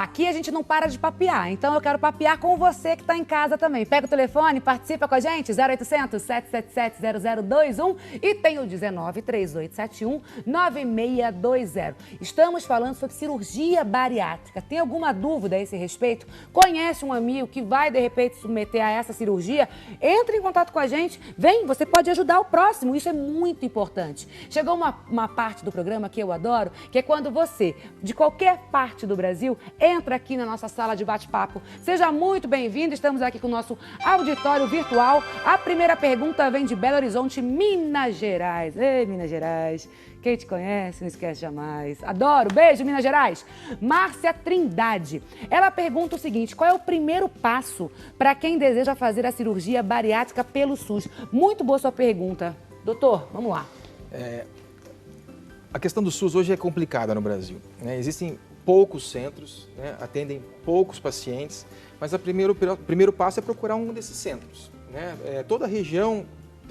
aqui a gente não para de papear, então eu quero papear com você que está em casa também. Pega o telefone, participa com a gente, 0800 777 0021 e tem o 19 3871 9620. Estamos falando sobre cirurgia bariátrica. Tem alguma dúvida a esse respeito? Conhece um amigo que vai, de repente, submeter a essa cirurgia? Entre em contato com a gente. Vem, você pode ajudar o próximo. Isso é muito importante. Chegou uma parte do programa que eu adoro, que é quando você, de qualquer parte do Brasil, entra aqui na nossa sala de bate-papo. Seja muito bem-vindo. Estamos aqui com o nosso auditório virtual. A primeira pergunta vem de Belo Horizonte, Minas Gerais. Ei, Minas Gerais. Quem te conhece, não esquece jamais. Adoro. Beijo, Minas Gerais. Márcia Trindade. Ela pergunta o seguinte: qual é o primeiro passo para quem deseja fazer a cirurgia bariátrica pelo SUS? Muito boa sua pergunta. Doutor, vamos lá. A questão do SUS hoje é complicada no Brasil, né? Existem poucos centros, né? Atendem poucos pacientes, mas o primeiro passo é procurar um desses centros, né? Toda a região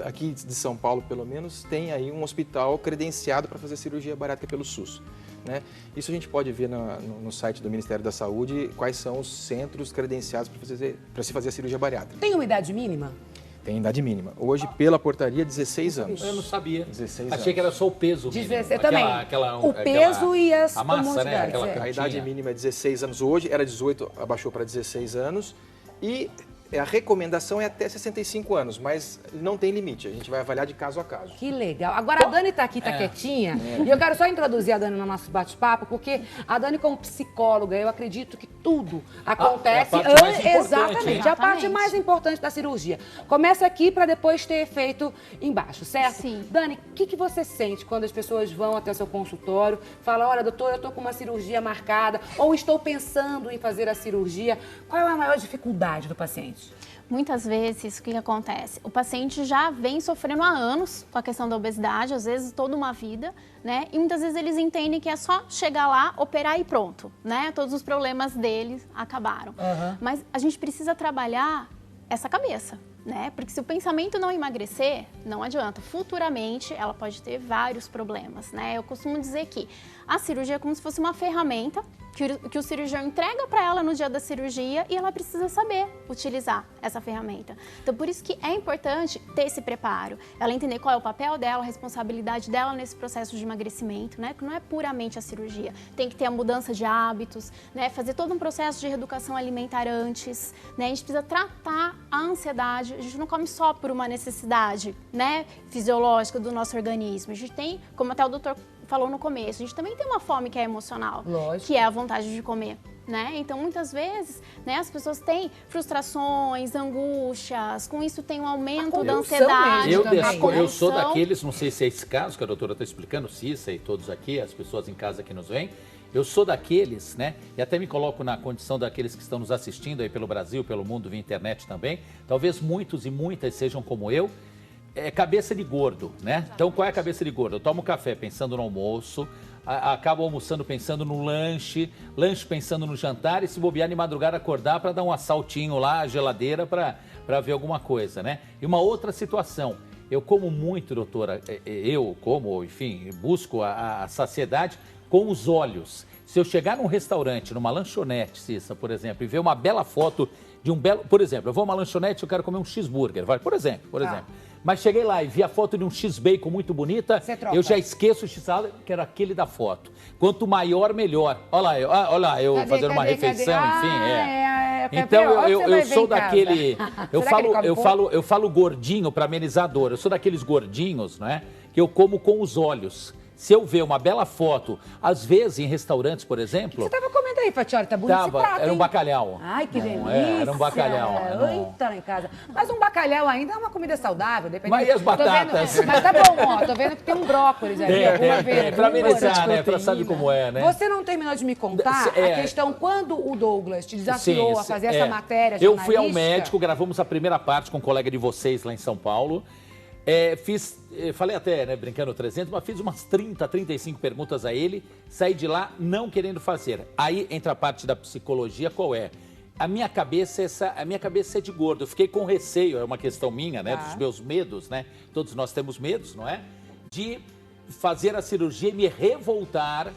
aqui de São Paulo, pelo menos, tem aí um hospital credenciado para fazer cirurgia bariátrica pelo SUS, né? Isso a gente pode ver no site do Ministério da Saúde quais são os centros credenciados para se fazer a cirurgia bariátrica. Tem uma idade mínima? Tem idade mínima. Hoje, pela portaria, 16 anos. Eu não sabia. 16 Achei que era só o peso. 16 também. O peso e as a massa, né? A idade mínima é 16 anos hoje, era 18, abaixou para 16 anos. E a recomendação é até 65 anos, mas não tem limite. A gente vai avaliar de caso a caso. Que legal. Agora, a Dani tá aqui, tá quietinha. E eu quero só introduzir a Dani no nosso bate-papo, porque a Dani, como psicóloga, eu acredito que tudo acontece exatamente. A parte mais importante da cirurgia. Começa aqui para depois ter efeito embaixo, certo? Sim. Dani, o que você sente quando as pessoas vão até o seu consultório, falam: olha, doutor, eu tô com uma cirurgia marcada, ou estou pensando em fazer a cirurgia? Qual é a maior dificuldade do paciente? Muitas vezes, o que acontece? O paciente já vem sofrendo há anos com a questão da obesidade, às vezes toda uma vida, né? E muitas vezes eles entendem que é só chegar lá, operar e pronto, né? Todos os problemas deles acabaram. Mas a gente precisa trabalhar essa cabeça, né? Porque se o pensamento não emagrecer, não adianta. Futuramente, ela pode ter vários problemas, né? Eu costumo dizer que a cirurgia é como se fosse uma ferramenta que o cirurgião entrega para ela no dia da cirurgia e ela precisa saber utilizar essa ferramenta. Então, por isso que é importante ter esse preparo, ela entender qual é o papel dela, a responsabilidade dela nesse processo de emagrecimento, né? Que não é puramente a cirurgia. Tem que ter a mudança de hábitos, né? Fazer todo um processo de reeducação alimentar antes, né? A gente precisa tratar a ansiedade. A gente não come só por uma necessidade, né, fisiológica do nosso organismo. A gente tem, como até o doutor falou no começo, a gente também tem uma fome que é emocional, que é a vontade de comer, né? Então, muitas vezes, né, as pessoas têm frustrações, angústias, com isso tem um aumento da ansiedade. Eu sou daqueles, não sei se é esse caso que a doutora está explicando, Cissa e todos aqui, as pessoas em casa que nos veem, eu sou daqueles, né, e até me coloco na condição daqueles que estão nos assistindo aí pelo Brasil, pelo mundo, via internet também, talvez muitos e muitas sejam como eu, cabeça de gordo, né? Então, qual é a cabeça de gordo? Eu tomo café pensando no almoço, acabo almoçando pensando no lanche pensando no jantar e se bobear de madrugada acordar para dar um assaltinho lá à geladeira para ver alguma coisa, né? E uma outra situação, eu como muito, doutora, enfim, busco a saciedade com os olhos. Se eu chegar num restaurante, numa lanchonete, Cissa, por exemplo, e ver uma bela foto de um belo... Por exemplo, eu vou a uma lanchonete e eu quero comer um cheeseburger, por exemplo. Mas cheguei lá e vi a foto de um X-Bacon muito bonita, eu já esqueço o X-Salad, que era aquele da foto. Quanto maior, melhor. Olha lá, eu fazendo uma refeição, enfim, Então, eu sou daquele... Eu falo gordinho para amenizar a dor. Eu sou daqueles gordinhos, né, que eu como com os olhos. Se eu ver uma bela foto, às vezes em restaurantes, por exemplo... O que você estava comendo aí, Fatioli? Tá bonito esse prato, era um bacalhau. Ai, que delícia. Era um bacalhau. Eita, lá em casa. Mas um bacalhau ainda é uma comida saudável. Mas e as batatas? Mas tá bom, ó. Tô vendo que tem um brócolis ali, alguma verdura. Pra amenizar, né? Pra saber como é, né? Você não terminou de me contar a questão quando o Douglas te desafiou a fazer essa matéria jornalística? Eu fui ao médico, gravamos a primeira parte com um colega de vocês lá em São Paulo. Falei até, né, brincando 300, mas fiz umas 30, 35 perguntas a ele, saí de lá não querendo fazer. Aí entra a parte da psicologia, qual é? A minha cabeça é de gordo, eu fiquei com receio, é uma questão minha, né, dos meus medos, né, todos nós temos medos, não é? De fazer a cirurgia e me revoltar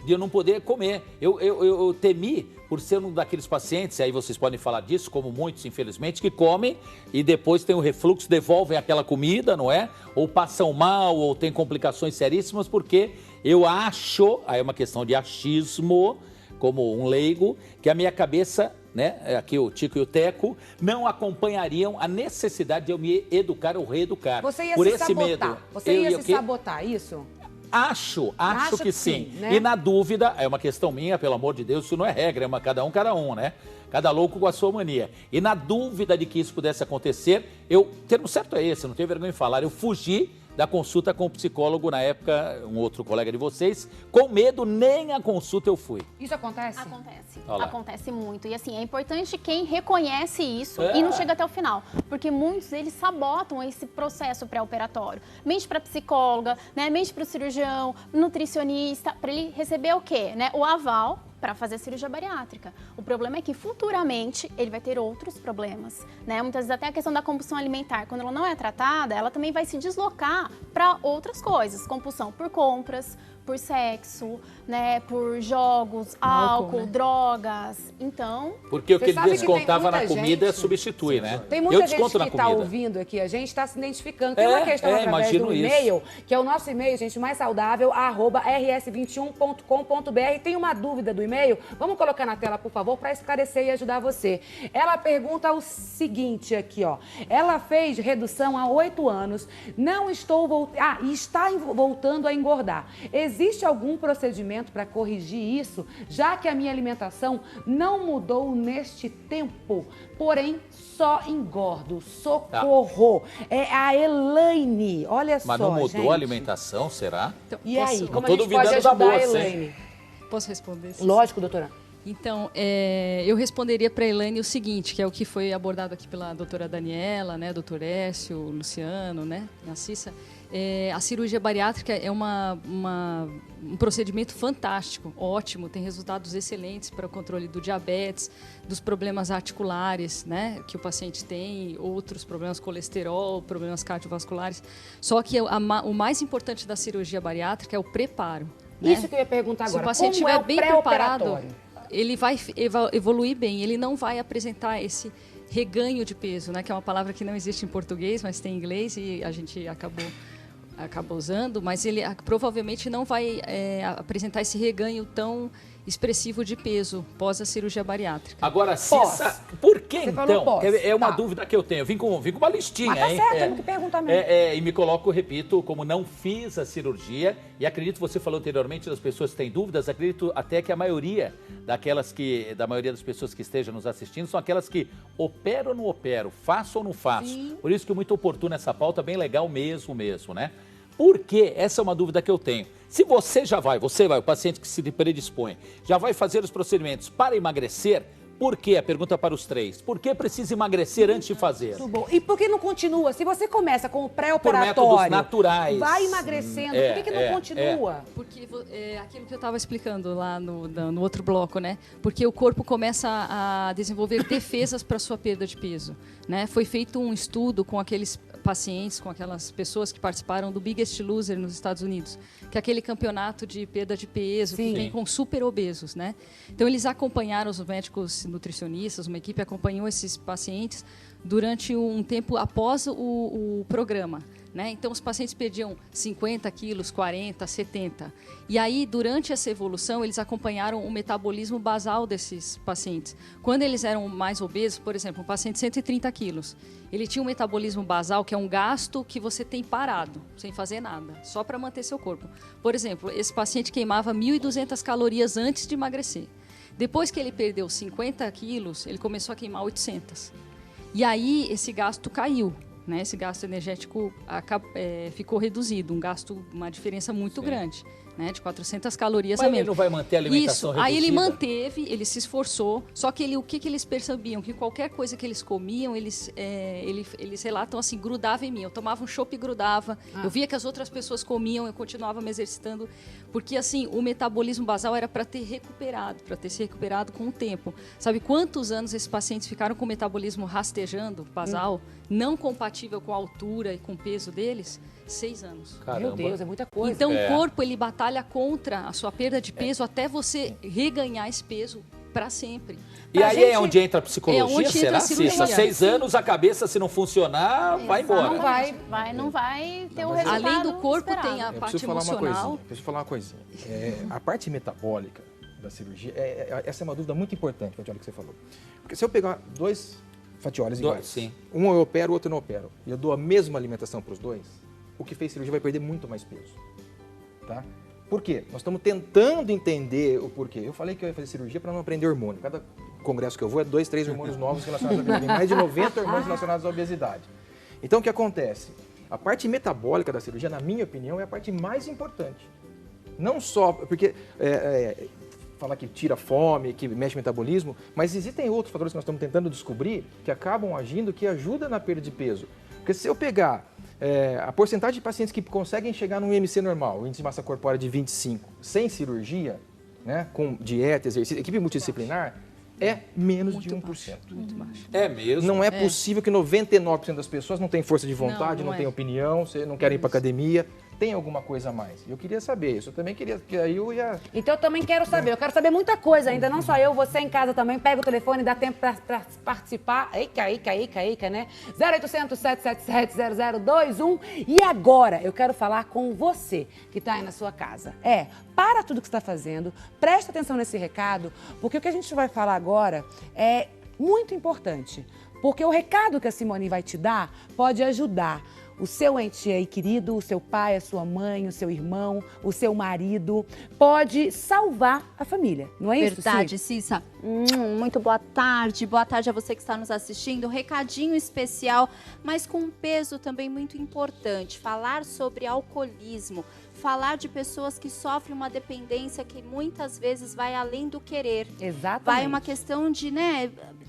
de eu não poder comer. Eu temi por ser um daqueles pacientes, aí vocês podem falar disso, como muitos, infelizmente, que comem e depois tem o refluxo, devolvem aquela comida, não é? Ou passam mal, ou tem complicações seríssimas, porque eu acho, aí é uma questão de achismo, como um leigo, que a minha cabeça, né, aqui o Tico e o Teco, não acompanhariam a necessidade de eu me educar ou reeducar. Você ia por se esse sabotar. medo. Você ia se sabotar, isso? Acho que sim. Né? E na dúvida, é uma questão minha, pelo amor de Deus, isso não é regra, é cada um, né? Cada louco com a sua mania. E na dúvida de que isso pudesse acontecer, o termo certo é esse, não tenho vergonha em falar, eu fugi da consulta com o psicólogo na época, um outro colega de vocês, com medo, nem a consulta eu fui. Isso acontece? Acontece. Olha lá. Acontece muito. E assim, é importante quem reconhece isso e não chega até o final. Porque muitos deles sabotam esse processo pré-operatório. Mente para psicóloga, né? Mente para o cirurgião, nutricionista, para ele receber o quê? Né? O aval para fazer a cirurgia bariátrica. O problema é que futuramente ele vai ter outros problemas, né? Muitas vezes até a questão da compulsão alimentar, quando ela não é tratada, ela também vai se deslocar para outras coisas, compulsão por compras, por sexo, né, por jogos, álcool, né? Drogas. Então, porque o que ele sabe que descontava tem na muita comida gente- substitui, né? Tem muita eu desconto gente na que comida. está ouvindo aqui, a gente está se identificando. Tem uma questão através imagino do isso. e-mail, que é o nosso e-mail, gente, mais saudável, @rs21.com.br. Tem uma dúvida do e-mail? Vamos colocar na tela, por favor, para esclarecer e ajudar você. Ela pergunta o seguinte aqui, ó. Ela fez redução há 8 anos, não estou e está voltando a engordar. Existe algum procedimento para corrigir isso, já que a minha alimentação não mudou neste tempo, porém só engordo. Socorro. É a Elaine. Olha Mas só, não mudou gente. a alimentação, será? Então, E aí, posso, como Não a tô gente pode duvidando da ajudar a moça, hein? Elaine? posso responder? Lógico, doutora. Então, eu responderia para a Elaine o seguinte, que é o que foi abordado aqui pela doutora Daniela, né, doutor Écio, Luciano, né, a Cissa. A cirurgia bariátrica é um procedimento fantástico, ótimo, tem resultados excelentes para o controle do diabetes, dos problemas articulares, né, que o paciente tem, outros problemas, colesterol, problemas cardiovasculares. Só que o mais importante da cirurgia bariátrica é o preparo. Né? Isso que eu ia perguntar agora. Se o paciente Como é estiver o bem preparado, pré-operatório? ele vai evoluir bem, ele não vai apresentar esse reganho de peso, né, que é uma palavra que não existe em português, mas tem em inglês e a gente acabou usando, mas ele provavelmente não vai apresentar esse reganho tão expressivo de peso pós a cirurgia bariátrica. Agora, Cissa, por que Você falou então? pós. É uma Tá. dúvida que eu tenho. Vim com uma listinha, Mas tá hein? certo, temos que perguntar mesmo. E me coloco, repito, como não fiz a cirurgia, e acredito, você falou anteriormente das pessoas que têm dúvidas, acredito até que a maioria da maioria das pessoas que estejam nos assistindo são aquelas que operam ou não operam, faço ou não faço. Sim. Por isso que é muito oportuna essa pauta, bem legal mesmo, né? Porque essa é uma dúvida que eu tenho. Se você vai, o paciente que se predispõe, já vai fazer os procedimentos para emagrecer, por quê? A pergunta para os três. Por que precisa emagrecer antes de fazer? Muito bom. E por que não continua? Se você começa com o Por pré-operatório, métodos naturais. vai emagrecendo, por que não continua? Porque aquilo que eu estava explicando lá no outro bloco, né? Porque o corpo começa a desenvolver defesas para sua perda de peso, né? Foi feito um estudo com aqueles pacientes, com aquelas pessoas que participaram do Biggest Loser nos Estados Unidos, que é aquele campeonato de perda de peso, Sim. que vem com super obesos, né? Então eles acompanharam os médicos nutricionistas, uma equipe acompanhou esses pacientes durante um tempo após o programa. Né? Então, os pacientes perdiam 50 quilos, 40, 70. E aí, durante essa evolução, eles acompanharam o metabolismo basal desses pacientes. Quando eles eram mais obesos, por exemplo, um paciente de 130 quilos, ele tinha um metabolismo basal, que é um gasto que você tem parado, sem fazer nada, só para manter seu corpo. Por exemplo, esse paciente queimava 1.200 calorias antes de emagrecer. Depois que ele perdeu 50 quilos, ele começou a queimar 800. E aí, esse gasto caiu. Né, esse gasto energético ficou reduzido, uma diferença muito grande, né, de 400 calorias Mas a menos. ele não vai manter a alimentação reduzida? Aí ele manteve, ele se esforçou, só que o que eles percebiam? Que qualquer coisa que eles comiam, eles relatam assim, grudava em mim. Eu tomava um chopp e grudava, eu via que as outras pessoas comiam, eu continuava me exercitando, porque assim, o metabolismo basal era para ter se recuperado com o tempo. Sabe quantos anos esses pacientes ficaram com o metabolismo rastejando, basal, não compatível com a altura e com o peso deles? 6 anos. Caramba. Meu Deus, é muita coisa. Então o corpo ele batalha contra a sua perda de peso até você reganhar esse peso para sempre. E aí é onde entra a psicologia, onde será, entra a cirurgia. Cissa? 6 anos, a cabeça, se não funcionar, vai embora. Não vai ter o resultado Além do corpo, esperado. tem a Eu parte preciso falar emocional. Preciso falar uma coisinha. A parte metabólica da cirurgia, essa é uma dúvida muito importante, Fatiola, que você falou. Porque se eu pegar 2 fatiolas iguais, sim. um eu opero, o outro eu não opero, e eu dou a mesma alimentação para os 2, o que fez cirurgia vai perder muito mais peso. Tá? Por quê? Nós estamos tentando entender o porquê. Eu falei que eu ia fazer cirurgia para não aprender hormônio. Cada congresso que eu vou é 2, 3 hormônios novos relacionados à obesidade. Tem mais de 90 hormônios relacionados à obesidade. Então, o que acontece? A parte metabólica da cirurgia, na minha opinião, é a parte mais importante. Não só porque falar que tira fome, que mexe no metabolismo, mas existem outros fatores que nós estamos tentando descobrir que acabam agindo, que ajudam na perda de peso. Porque se eu pegar a porcentagem de pacientes que conseguem chegar num IMC normal, o índice de massa corpórea de 25, sem cirurgia, né, com dieta, exercício, equipe multidisciplinar, é menos de 1%. Muito baixo. É mesmo? Não é possível que 99% das pessoas não têm força de vontade, não é. têm opinião, não querem ir para academia, tem alguma coisa a mais. Eu queria saber isso, eu também queria, que aí eu ia... Então eu também quero saber, eu quero saber muita coisa ainda, não só eu, você em casa também, pega o telefone, dá tempo pra participar, eica, né? 0800 777 0021. E agora eu quero falar com você que tá aí na sua casa. Para tudo que você está fazendo, presta atenção nesse recado, porque o que a gente vai falar agora é muito importante, porque o recado que a Simone vai te dar pode ajudar o seu ente aí querido, o seu pai, a sua mãe, o seu irmão, o seu marido, pode salvar a família, não é isso, Verdade, Cissa. Muito boa tarde a você que está nos assistindo. Um recadinho especial, mas com um peso também muito importante. Falar sobre alcoolismo, falar de pessoas que sofrem uma dependência que muitas vezes vai além do querer. Exatamente. Vai uma questão de,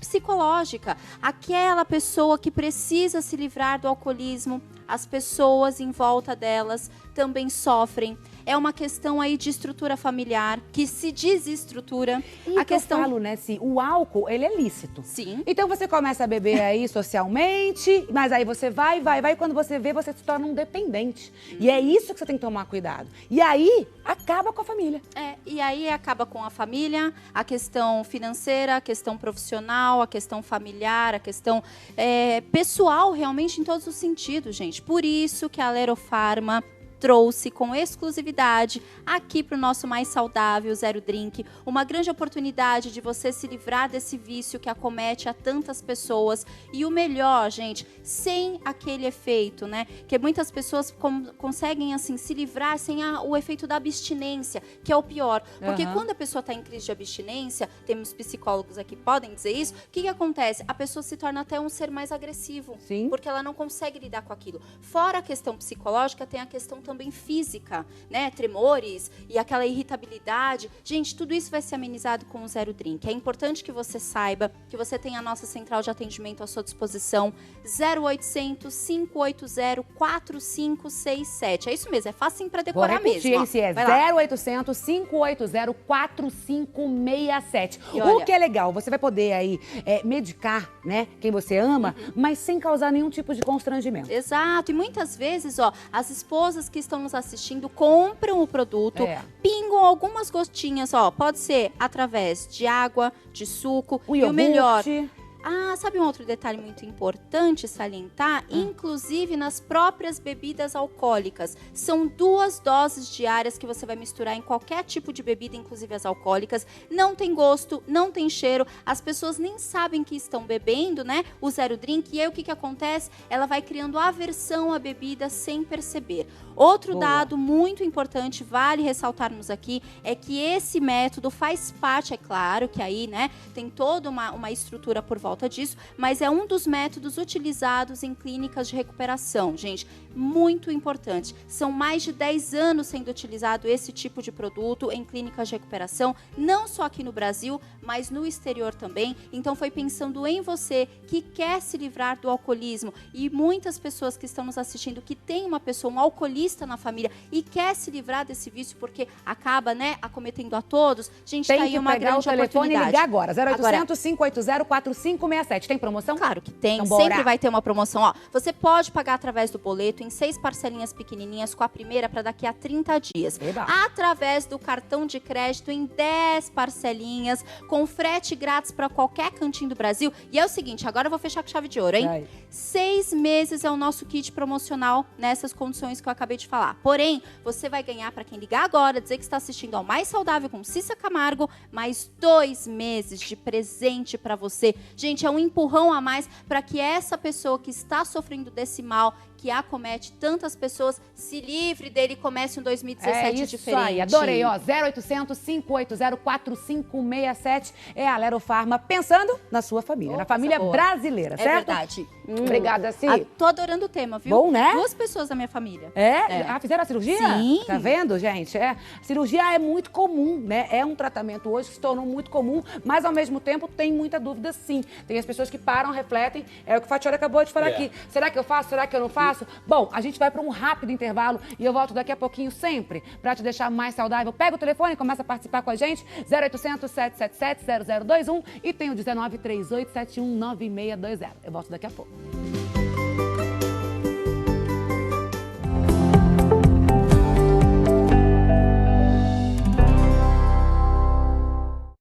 psicológica. Aquela pessoa que precisa se livrar do alcoolismo, as pessoas em volta delas também sofrem. É uma questão aí de estrutura familiar que se desestrutura. E a questão... eu falo, né, o álcool, ele é lícito. Sim. Então você começa a beber aí socialmente, mas aí você vai, e quando você vê, você se torna um dependente. E é isso que você tem que tomar cuidado. E aí, acaba com a família. E aí acaba com a família, a questão financeira, a questão profissional, a questão familiar, a questão pessoal, realmente em todos os sentidos, gente. Por isso que a Alerofarma trouxe com exclusividade aqui para o nosso Mais Saudável Zero Drink uma grande oportunidade de você se livrar desse vício que acomete a tantas pessoas e o melhor, gente, sem aquele efeito, né? Que muitas pessoas conseguem assim se livrar sem o efeito da abstinência, que é o pior. Porque quando a pessoa está em crise de abstinência, temos psicólogos aqui que podem dizer isso, o que acontece? A pessoa se torna até um ser mais agressivo. Sim. Porque ela não consegue lidar com aquilo. Fora a questão psicológica, tem a questão também física, né? Tremores e aquela irritabilidade. Gente, tudo isso vai ser amenizado com o Zero Drink. É importante que você saiba que você tem a nossa central de atendimento à sua disposição, 0800 580 4567. É isso mesmo, é fácil para decorar mesmo. Vou repetir, é 0800 580 4567. O que é legal, você vai poder aí medicar, né, quem você ama, mas sem causar nenhum tipo de constrangimento. Exato, e muitas vezes, as esposas que estão nos assistindo compram o produto, pingam algumas gotinhas, pode ser através de água, de suco, o e iogurte. O melhor... sabe um outro detalhe muito importante salientar? Inclusive nas próprias bebidas alcoólicas. São 2 doses diárias que você vai misturar em qualquer tipo de bebida, inclusive as alcoólicas. Não tem gosto, não tem cheiro. As pessoas nem sabem que estão bebendo, né? O Zero Drink. E aí o que acontece? Ela vai criando aversão à bebida sem perceber. Outro dado muito importante, vale ressaltarmos aqui, é que esse método faz parte, é claro, que aí, né, tem toda uma estrutura por volta disso, mas é um dos métodos utilizados em clínicas de recuperação, gente, muito importante. São mais de 10 anos sendo utilizado esse tipo de produto em clínicas de recuperação, não só aqui no Brasil, mas no exterior também. Então foi pensando em você que quer se livrar do alcoolismo e muitas pessoas que estão nos assistindo que tem uma pessoa, um alcoolista na família e quer se livrar desse vício porque acaba, né, acometendo a todos. Gente, tem tá aí uma grande oportunidade. Tem que pegar o telefone e ligar agora, 0800 580 4567. 4567. Tem promoção? Claro que tem, Então, sempre bora. vai ter uma promoção. Ó, você pode pagar através do boleto em 6 parcelinhas pequenininhas, com a primeira para daqui a 30 dias. Eba. Através do cartão de crédito em 10 parcelinhas, com frete grátis para qualquer cantinho do Brasil. E é o seguinte, agora eu vou fechar com chave de ouro, hein? Vai. 6 meses é o nosso kit promocional nessas condições que eu acabei de falar. Porém, você vai ganhar, para quem ligar agora, dizer que está assistindo ao Mais Saudável com Cissa Camargo, mais 2 meses de presente para você. Gente, é um empurrão a mais para que essa pessoa que está sofrendo desse mal, que acomete tantas pessoas, se livre dele e comece um 2017 isso diferente. Aí, adorei, ó, 0800 580 4567 é a Lero Farma, pensando na sua família, na família boa. brasileira, É certo? verdade. Obrigada, Si. Tô adorando o tema, viu? Bom, né? 2 pessoas da minha família. É? Ah, fizeram a cirurgia? Sim. Tá vendo, gente? A cirurgia é muito comum, né? É um tratamento hoje que se tornou muito comum, mas ao mesmo tempo tem muita dúvida, sim. Tem as pessoas que param, refletem, é o que o Fatioli acabou de falar aqui. Será que eu faço? Será que eu não faço? Bom, a gente vai para um rápido intervalo e eu volto daqui a pouquinho sempre para te deixar mais saudável. Pega o telefone e começa a participar com a gente, 0800 777 0021 e tem o 19 3871 9620. Eu volto daqui a pouco.